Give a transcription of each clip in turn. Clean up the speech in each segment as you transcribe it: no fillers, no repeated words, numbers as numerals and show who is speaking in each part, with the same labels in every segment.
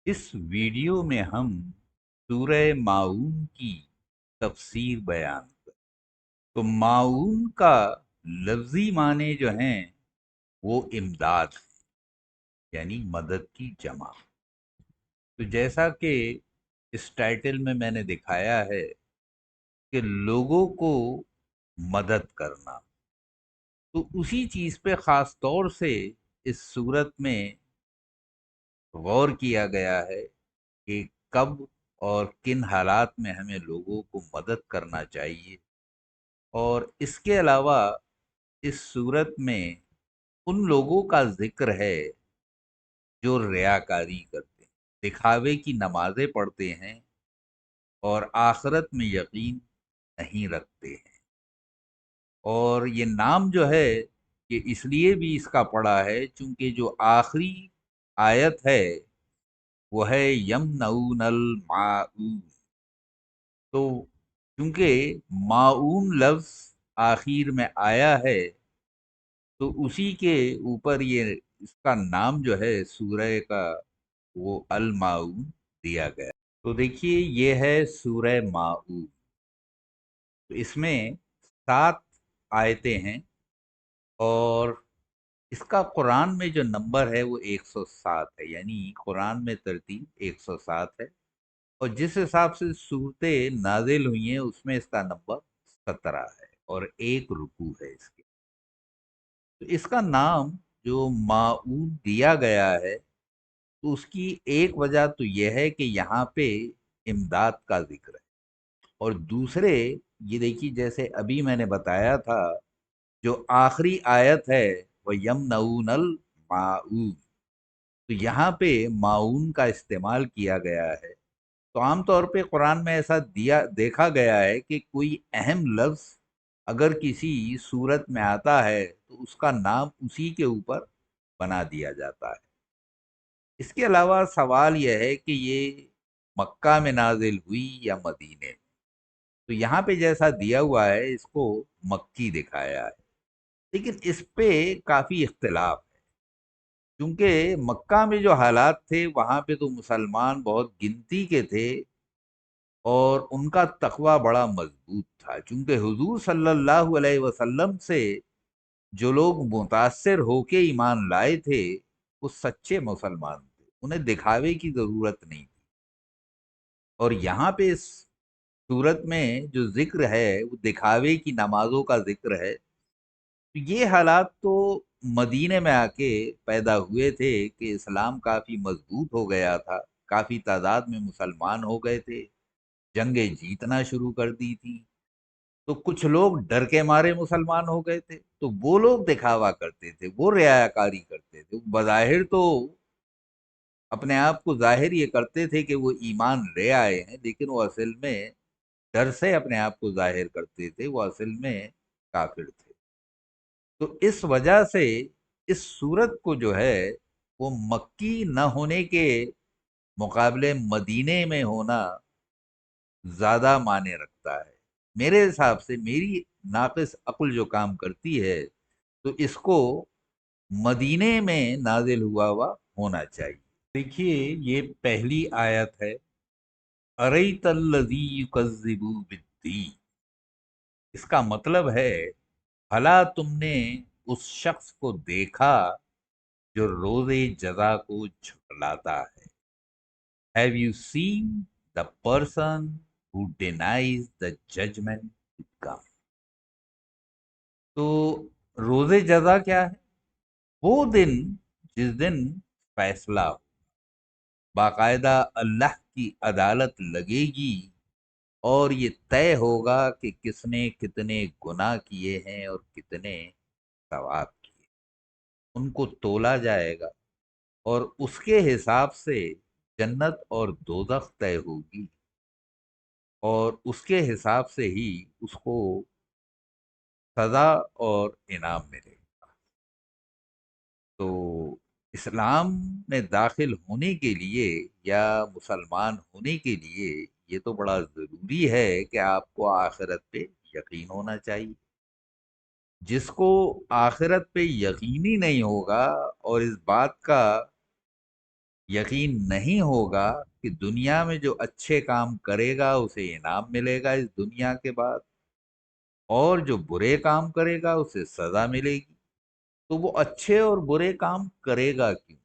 Speaker 1: इस वीडियो में हम सूरह माऊन की तफसीर बयान कर। तो माऊन का लफ्जी माने जो हैं वो इमदाद है, यानी मदद की जमा। तो जैसा कि इस टाइटल में मैंने दिखाया है कि लोगों को मदद करना, तो उसी चीज पे खास तौर से इस सूरत में गौर किया गया है कि कब और किन हालात में हमें लोगों को मदद करना चाहिए। और इसके अलावा इस सूरत में उन लोगों का जिक्र है जो रियाकारी करते हैं, दिखावे की नमाजें पढ़ते हैं और आखिरत में यकीन नहीं रखते हैं। और ये नाम जो है ये इसलिए भी इसका पड़ा है चूंकि जो आखिरी आयत है वो है यमनऊनल माऊन। तो चूंकि माऊन लफ्ज आखिर में आया है तो उसी के ऊपर ये इसका नाम जो है सूरह का वो अल माऊन दिया गया। तो देखिए ये है सूरह माऊन। तो इसमें 7 आयतें हैं और इसका कुरान में जो नंबर है वो 107 है, यानी कुरान में तरतीब 107 है। और जिस हिसाब से सूरतें नाजिल हुई हैं उसमें इसका नंबर 17 है और एक रुकू है इसके। तो इसका नाम जो माऊन दिया गया है तो उसकी एक वजह तो यह है कि यहाँ पे इमदाद का जिक्र है। और दूसरे, ये देखिए जैसे अभी मैंने बताया था, जो आखिरी आयत है वह यमनऊनल माऊन, तो यहाँ पे माऊन का इस्तेमाल किया गया है। तो आमतौर पे कुरान में ऐसा दिया देखा गया है कि कोई अहम लफ्ज अगर किसी सूरत में आता है तो उसका नाम उसी के ऊपर बना दिया जाता है। इसके अलावा सवाल यह है कि ये मक्का में नाजिल हुई या मदीने में। तो यहाँ पे जैसा दिया हुआ है इसको मक्की दिखाया है, लेकिन इस पे काफी इख्तिलाफ है क्योंकि मक्का में जो हालात थे वहां पे तो मुसलमान बहुत गिनती के थे और उनका तकवा बड़ा मजबूत था, क्योंकि हुजूर सल्लल्लाहु अलैहि वसल्लम से जो लोग मुतासिर होके ईमान लाए थे वो सच्चे मुसलमान थे, उन्हें दिखावे की जरूरत नहीं थी। और यहाँ पे इस सूरत में जो जिक्र है वो दिखावे की नमाजों का जिक्र है। तो ये हालात तो मदीने में आके पैदा हुए थे कि इस्लाम काफी मजबूत हो गया था, काफी तादाद में मुसलमान हो गए थे, जंगें जीतना शुरू कर दी थी। तो कुछ लोग डर के मारे मुसलमान हो गए थे, तो वो लोग दिखावा करते थे, वो रियाकारी करते थे, बज़ाहिर तो अपने आप को जाहिर ये करते थे कि वो ईमान ले आए हैं, लेकिन वो असल में डर से अपने आप को जाहिर करते थे, वो असल में काफिर थे। तो इस वजह से इस सूरत को जो है वो मक्की न होने के मुकाबले मदीने में होना ज्यादा माने रखता है। मेरे हिसाब से मेरी नाकिस अक्ल जो काम करती है तो इसको मदीने में नाजिल हुआ हुआ होना चाहिए। देखिए ये पहली आयत है, अरैतल्लज़ी युकज़्ज़िबु बिद्दीन। इसका मतलब है भला तुमने उस शख्स को देखा जो रोजे जजा को झुठलाता है। Have you seen the person who denies the judgement to come. तो रोजे जजा क्या है? वो दिन जिस दिन फैसला हो, बाकायदा अल्लाह की अदालत लगेगी और ये तय होगा कि किसने कितने गुनाह किए हैं और कितने सवाब किए। उनको तोला जाएगा और उसके हिसाब से जन्नत और दोजख तय होगी और उसके हिसाब से ही उसको सजा और इनाम मिलेगा। तो इस्लाम में दाखिल होने के लिए या मुसलमान होने के लिए ये तो बड़ा ज़रूरी है कि आपको आखिरत पे यकीन होना चाहिए। जिसको आखिरत पे यकीन ही नहीं होगा और इस बात का یقین نہیں ہوگا کہ دنیا میں جو اچھے کام کرے گا اسے انعام ملے گا اس دنیا کے بعد، اور جو برے کام کرے گا اسے سزا ملے گی، تو وہ اچھے اور برے کام کرے گا کیوں؟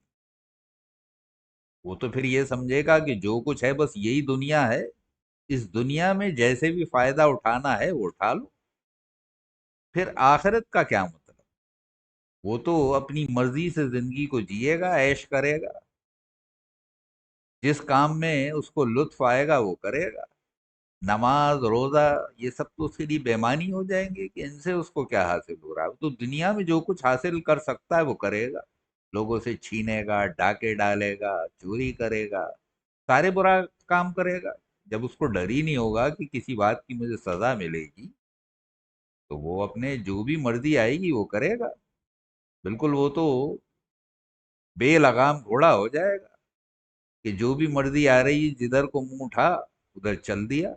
Speaker 1: وہ تو پھر یہ سمجھے گا کہ جو کچھ ہے بس یہی دنیا ہے، اس دنیا میں جیسے بھی فائدہ اٹھانا ہے وہ اٹھا لو، پھر آخرت کا کیا مطلب؟ وہ تو اپنی مرضی سے زندگی کو جیے گا، عیش کرے گا، جس کام میں اس کو لطف آئے گا وہ کرے گا۔ نماز روزہ یہ سب تو اس کے لیے بےمانی ہو جائیں گے کہ ان سے اس کو کیا حاصل ہو رہا ہے۔ تو دنیا میں جو کچھ حاصل کر سکتا ہے وہ کرے گا، لوگوں سے چھینے گا، ڈاکے ڈالے گا، چوری کرے گا، سارے برا کام کرے گا۔ جب اس کو ڈر ہی نہیں ہوگا کہ کسی بات کی مجھے سزا ملے گی، تو وہ اپنے جو بھی مرضی آئے گی وہ کرے گا۔ بالکل وہ تو بے لگام گھوڑا ہو جائے گا کہ جو بھی مرضی آ رہی جدھر کو منہ اٹھا ادھر چل دیا۔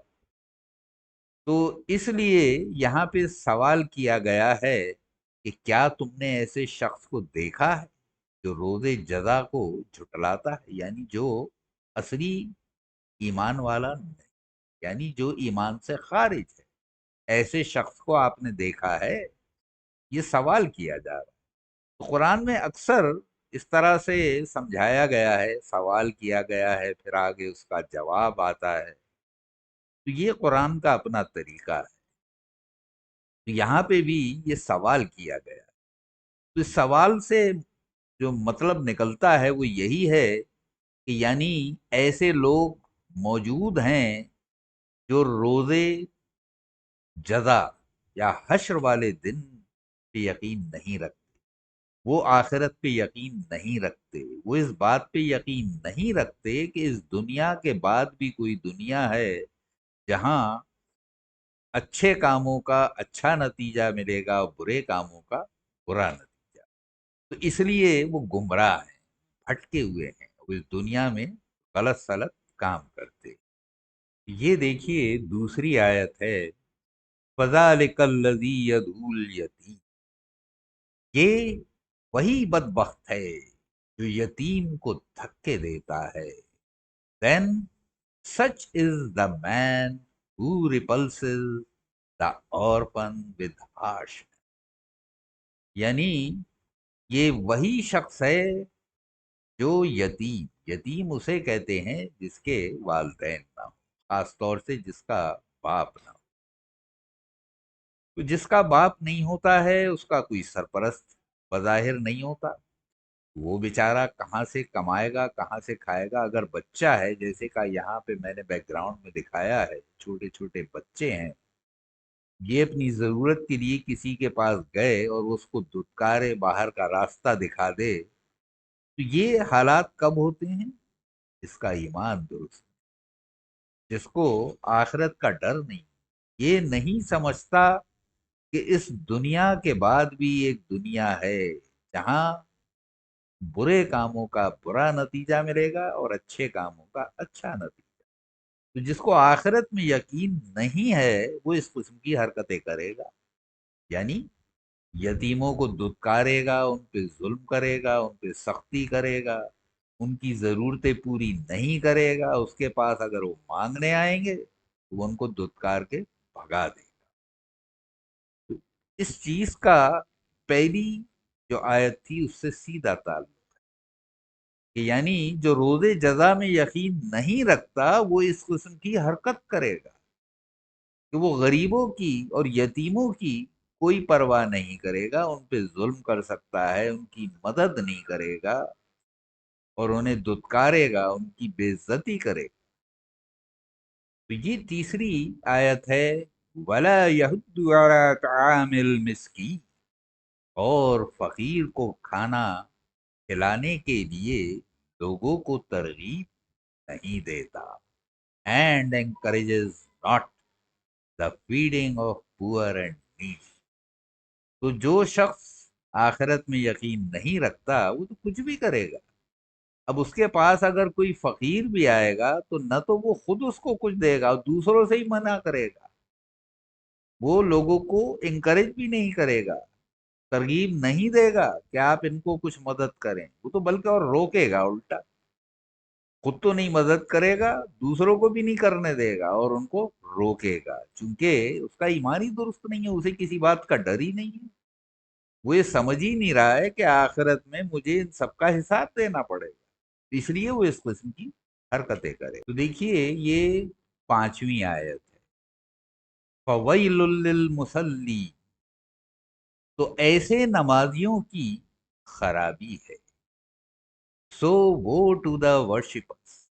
Speaker 1: تو اس لیے یہاں پہ سوال کیا گیا ہے کہ کیا تم نے ایسے شخص کو دیکھا ہے جو روز جزا کو جھٹلاتا ہے، یعنی جو اصلی ایمان والا نہیں، یعنی جو ایمان سے خارج ہے، ایسے شخص کو آپ نے دیکھا ہے؟ یہ سوال کیا جا رہا ہے۔ تو قرآن میں اکثر اس طرح سے سمجھایا گیا ہے، سوال کیا گیا ہے، پھر آگے اس کا جواب آتا ہے۔ تو یہ قرآن کا اپنا طریقہ ہے۔ تو یہاں پہ بھی یہ سوال کیا گیا، تو اس سوال سے جو مطلب نکلتا ہے وہ یہی ہے کہ یعنی ایسے لوگ موجود ہیں جو روزے جزا یا حشر والے دن پہ یقین نہیں رکھتے، وہ آخرت پہ یقین نہیں رکھتے، وہ اس بات پہ یقین نہیں رکھتے کہ اس دنیا کے بعد بھی کوئی دنیا ہے جہاں اچھے کاموں کا اچھا نتیجہ ملے گا اور برے کاموں کا برا نتیجہ۔ تو اس لیے وہ گمراہ ہیں، بھٹکے ہوئے ہیں، وہ اس دنیا میں غلط سلط کام کرتے۔ یہ دیکھیے دوسری آیت ہے، فَذَلِكَ الَّذِي يَدْعُو الْيَتِيمَ، یہ وہی بدبخت ہے جو یتیم کو دھکے دیتا ہے۔ Then such is the man who repulses the orphan with harsh، یعنی یہ وہی شخص ہے جو یتیم، یتیم اسے کہتے ہیں جس کے والدین نہ ہو، خاص طور سے جس کا باپ نہ ہو۔ تو جس کا باپ نہیں ہوتا ہے اس کا کوئی سرپرست بظاہر نہیں ہوتا، وہ بیچارہ کہاں سے کمائے گا، کہاں سے کھائے گا؟ اگر بچہ ہے، جیسے کہ یہاں پہ میں نے بیک گراؤنڈ میں دکھایا ہے، چھوٹے چھوٹے بچے ہیں، یہ اپنی ضرورت کے لیے کسی کے پاس گئے اور اس کو دھتکارے، باہر کا راستہ دکھا دے، تو یہ حالات کب ہوتے ہیں؟ اس کا ایمان درست، جس کو آخرت کا ڈر نہیں، یہ نہیں سمجھتا کہ اس دنیا کے بعد بھی ایک دنیا ہے جہاں برے کاموں کا برا نتیجہ ملے گا اور اچھے کاموں کا اچھا نتیجہ۔ تو جس کو آخرت میں یقین نہیں ہے وہ اس قسم کی حرکتیں کرے گا، یعنی یتیموں کو دھتکارے گا، ان پہ ظلم کرے گا، ان پہ سختی کرے گا، ان کی ضرورتیں پوری نہیں کرے گا، اس کے پاس اگر وہ مانگنے آئیں گے تو وہ ان کو دھتکار کے بھگا دے گا۔ تو اس چیز کا پہلی جو آیت تھی اس سے سیدھا تعلق، کہ یعنی جو روز جزا میں یقین نہیں رکھتا وہ اس قسم کی حرکت کرے گا کہ وہ غریبوں کی اور یتیموں کی کوئی پرواہ نہیں کرے گا، ان پہ ظلم کر سکتا ہے، ان کی مدد نہیں کرے گا اور انہیں دھتکارے گا، ان کی بے عزتی کرے گا۔ تو یہ تیسری آیت ہے، وَلَا يَحُضُّ عَلَىٰ طَعَامِ الْمِسْكِينِ، اور فقیر کو کھانا کھلانے کے لیے لوگوں کو ترغیب نہیں دیتا، and encourages not the feeding of poor and needy۔ تو جو شخص آخرت میں یقین نہیں رکھتا وہ تو کچھ بھی کرے گا، اب اس کے پاس اگر کوئی فقیر بھی آئے گا تو نہ تو وہ خود اس کو کچھ دے گا اور دوسروں سے ہی منع کرے گا، وہ لوگوں کو انکریج بھی نہیں کرے گا، ترغیب نہیں دے گا کہ آپ ان کو کچھ مدد کریں، وہ تو بلکہ اور روکے گا الٹا۔ खुद तो नहीं मदद करेगा, दूसरों को भी नहीं करने देगा और उनको रोकेगा, क्योंकि उसका ईमान ही दुरुस्त नहीं है, उसे किसी बात का डर ही नहीं है। वो ये समझ ही नहीं रहा है कि आखिरत में मुझे इन सबका हिसाब देना पड़ेगा, इसलिए वो इस किस्म की हरकतें करे। तो देखिए ये 5वीं आयत है, फवैलुल लिल मुसल्ली, तो ऐसे नमाजियों की खराबी है। सो वो टू द वर्शिपर्स,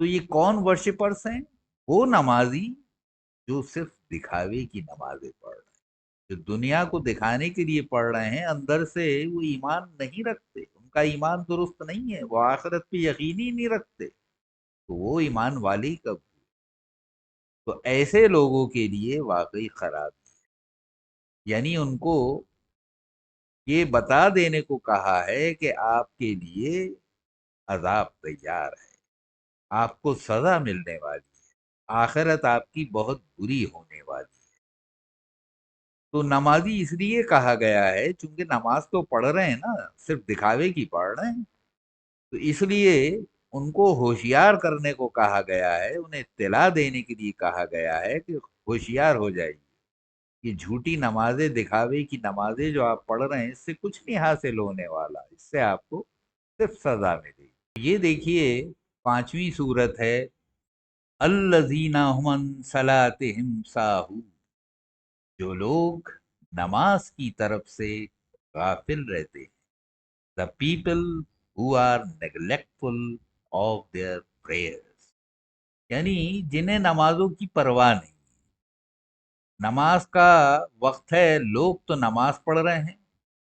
Speaker 1: तो ये कौन वर्शिपर्स हैं? वो नमाजी जो सिर्फ दिखावे की नमाजें पढ़ रहे हैं, जो दुनिया को दिखाने के लिए पढ़ रहे हैं, अंदर से वो ईमान नहीं रखते, उनका ईमान दुरुस्त नहीं है, वो आखिरत पे यकीन ही नहीं रखते, तो वो ईमान वाले ही कब? तो ऐसे लोगों के लिए वाकई खराब, यानी उनको ये बता देने को कहा है कि आपके लिए अजाब तैयार है, आपको सजा मिलने वाली है, आखिरत आपकी बहुत बुरी होने वाली है। तो नमाजी इसलिए कहा गया है क्योंकि नमाज तो पढ़ रहे हैं ना, सिर्फ दिखावे की पढ़ रहे हैं, तो इसलिए उनको होशियार करने को कहा गया है, उन्हें इत्तला देने के लिए कहा गया है कि होशियार हो जाइए, ये झूठी नमाजें, दिखावे की नमाजें जो आप पढ़ रहे हैं, इससे कुछ नहीं हासिल होने वाला, इससे आपको सिर्फ सजा मिलेगी। ये देखिए 5वीं सूरत है, अल्लज़ीना हुम सलातिहिम साहू, जो लोग नमाज की तरफ से गाफिल रहते हैं, the people who are neglectful of their prayers, यानी जिन्हें नमाजों की परवाह नहीं। नमाज का वक्त है, लोग तो नमाज पढ़ रहे हैं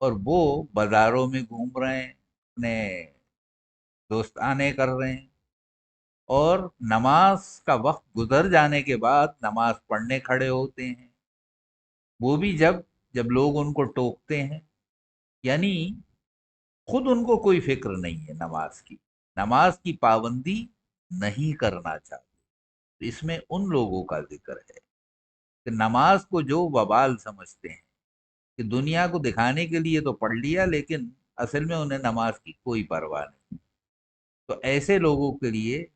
Speaker 1: और वो बाजारों में घूम रहे हैं, अपने दोस्ताने कर रहे हैं, और नमाज का वक्त गुजर जाने के बाद नमाज पढ़ने खड़े होते हैं, वो भी जब जब लोग उनको टोकते हैं, यानी खुद उनको कोई फिक्र नहीं है नमाज की, नमाज की पाबंदी नहीं करना चाहते। तो इसमें उन लोगों का जिक्र है कि नमाज को जो वबाल समझते हैं, कि दुनिया को दिखाने के लिए तो पढ़ लिया, लेकिन असल में उन्हें नमाज की कोई परवाह नहीं। तो ऐसे लोगों के लिए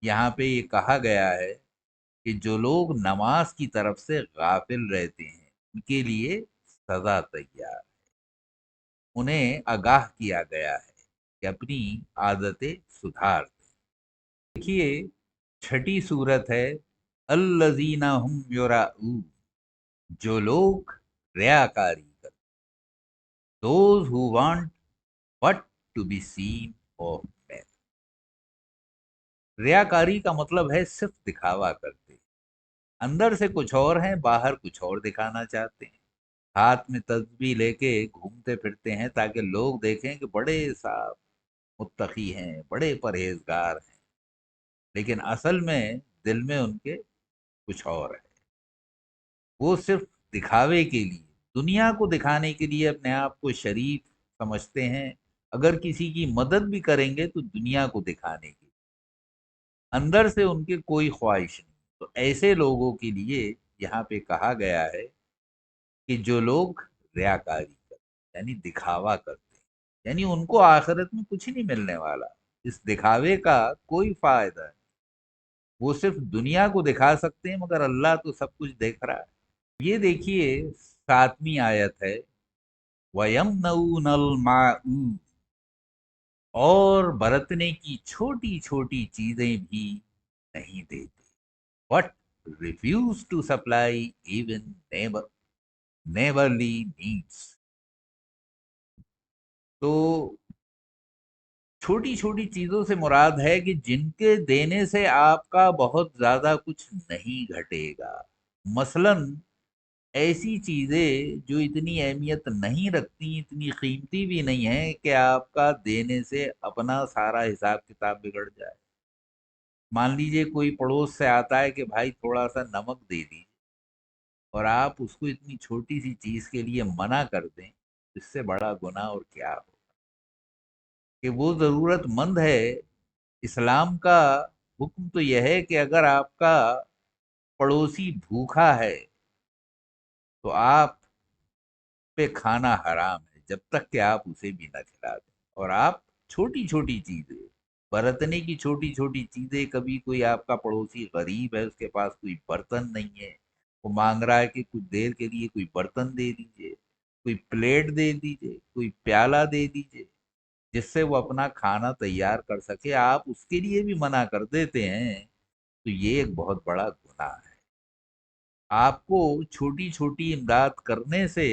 Speaker 1: यहाँ पे ये कहा गया है कि जो लोग नमाज की तरफ से गाफिल रहते हैं, उनके लिए सजा तैयार, उन्हें आगाह किया गया है कि अपनी आदतें सुधार दें। देखिए 6ठी सूरत है, अल्लज़ीना हुम युराऊन, जो लोग रियाकारी करते, those who want what to be seen of man. रियाकारी का मतलब है सिर्फ दिखावा करते, अंदर से कुछ और हैं, बाहर कुछ और दिखाना चाहते हैं, हाथ में तस्बीह लेके घूमते फिरते हैं ताकि लोग देखें कि बड़े साहब मुत्तकी हैं, बड़े परहेजगार हैं, लेकिन असल में दिल में उनके कुछ और है। वो सिर्फ दिखावे के लिए, दुनिया को दिखाने के लिए अपने आप को शरीफ समझते हैं, अगर किसी की मदद भी करेंगे तो दुनिया को दिखाने की, अंदर से उनके कोई ख्वाहिश नहीं। तो ऐसे लोगों के लिए यहाँ पे कहा गया है कि जो लोग रियाकारी करते, यानी दिखावा करते हैं, यानी उनको आखिरत में कुछ नहीं मिलने वाला, इस दिखावे का कोई फायदा नहीं, वो सिर्फ दुनिया को दिखा सकते हैं, मगर अल्लाह तो सब कुछ देख रहा है। ये देखिए 7वीं आयत है, वयमनऊनल माऊन, और बरतने की छोटी छोटी चीजें भी नहीं देते, but refuse to supply even neighbourly needs. तो छोटी छोटी चीजों से मुराद है कि जिनके देने से आपका बहुत ज्यादा कुछ नहीं घटेगा, मसलन ऐसी चीजें जो इतनी अहमियत नहीं रखती, इतनी कीमती भी नहीं है कि आपका देने से अपना सारा हिसाब किताब बिगड़ जाए। मान लीजिए कोई पड़ोस से आता है कि भाई थोड़ा सा नमक दे दीजिए, और आप उसको इतनी छोटी सी चीज के लिए मना कर दें, इससे बड़ा गुनाह और क्या हो, कि वो जरूरतमंद है। इस्लाम का हुक्म तो यह है कि अगर आपका पड़ोसी भूखा है तो आप पे खाना हराम है, जब तक कि आप उसे भी न खिला दें, और आप छोटी छोटी चीजें बरतने की छोटी छोटी चीजें, कभी कोई आपका पड़ोसी गरीब है, उसके पास कोई बर्तन नहीं है, वो मांग रहा है कि कुछ देर के लिए कोई बर्तन दे दीजिए, कोई प्लेट दे दीजिए, कोई प्याला दे दीजिए, जिससे वो अपना खाना तैयार कर सके, आप उसके लिए भी मना कर देते हैं, तो ये एक बहुत बड़ा गुनाह है। आपको छोटी छोटी इमदाद करने से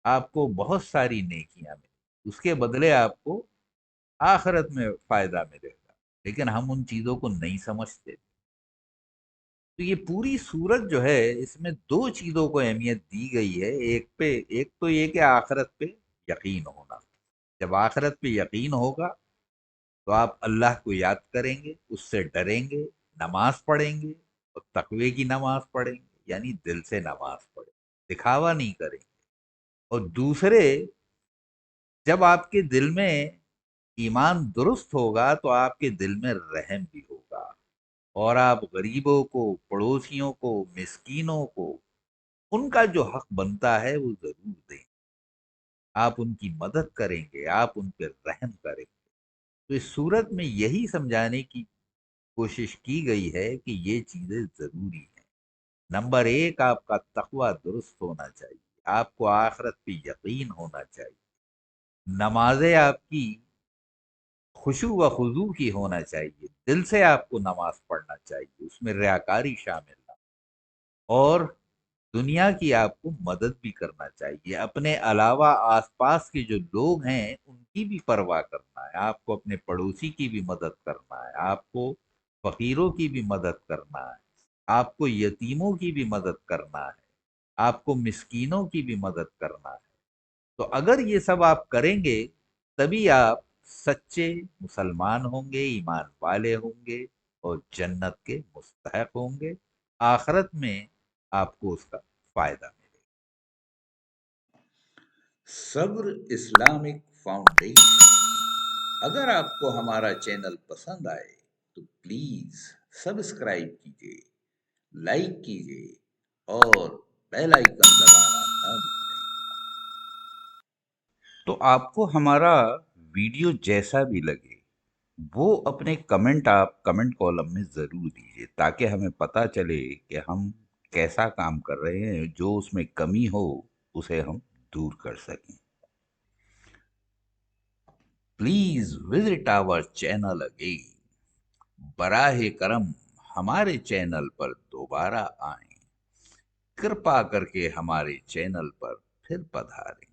Speaker 1: आपको बहुत सारी नेकियां मिली, उसके बदले आपको आखिरत में फायदा मिलेगा, लेकिन हम उन चीजों को नहीं समझते। तो ये पूरी सूरत जो है, इसमें दो चीजों को अहमियत दी गई है। एक तो ये कि आखिरत पे यकीन होना। जब आखिरत पे यकीन होगा तो आप अल्लाह को याद करेंगे, उससे डरेंगे, नमाज पढ़ेंगे, और तकवे की नमाज पढ़ेंगे, यानी दिल से नमाज पढ़ेंगे, दिखावा नहीं करेंगे। और दूसरे, जब आपके दिल में ईमान दुरुस्त होगा तो आपके दिल में रहम भी होगा, और आप गरीबों को, पड़ोसियों को, मिस्कीनों को उनका जो हक बनता है वो जरूर दें। आप उनकी मदद करेंगे, आप उन पर रहम करेंगे। तो इस सूरत में यही समझाने की कोशिश की गई है कि ये चीजें जरूरी हैं। नंबर एक, आपका तकवा दुरुस्त होना चाहिए, आपको आखिरत पे यकीन होना चाहिए, नमाजें आपकी खुशू व खुजू की होना चाहिए, दिल से आपको नमाज पढ़ना चाहिए, उसमें रियाकारी शामिल ना, और दुनिया की आपको मदद भी करना चाहिए। अपने अलावा आसपास के जो लोग हैं उनकी भी परवाह करना है, आपको अपने पड़ोसी की भी मदद करना है, आपको फकीरों की भी मदद करना है, आपको यतीमों की भी मदद करना है, आपको मिस्कीनों की भी मदद करना है। तो अगर ये सब आप करेंगे, तभी आप सच्चे मुसलमान होंगे, ईमान वाले होंगे, और जन्नत के मुस्तहक होंगे। आखिरत में आपको उसका फायदा मिलेगा। सब्र इस्लामिक फाउंडेशन। अगर आपको हमारा चैनल पसंद आए तो प्लीज सब्सक्राइब कीजिए, लाइक कीजिए, और बेल आइकन दबाना ना भूलें। तो आपको हमारा वीडियो जैसा भी लगे, वो अपने कमेंट आप कमेंट कॉलम में ज़रूर दीजिए, ताकि हमें पता चले कि हम कैसा काम कर रहे हैं, जो उसमें कमी हो उसे हम दूर कर सकें। Please visit our channel again. बराहे करम हमारे चैनल पर दोबारा आएं। कृपा करके हमारे चैनल पर फिर पधारें।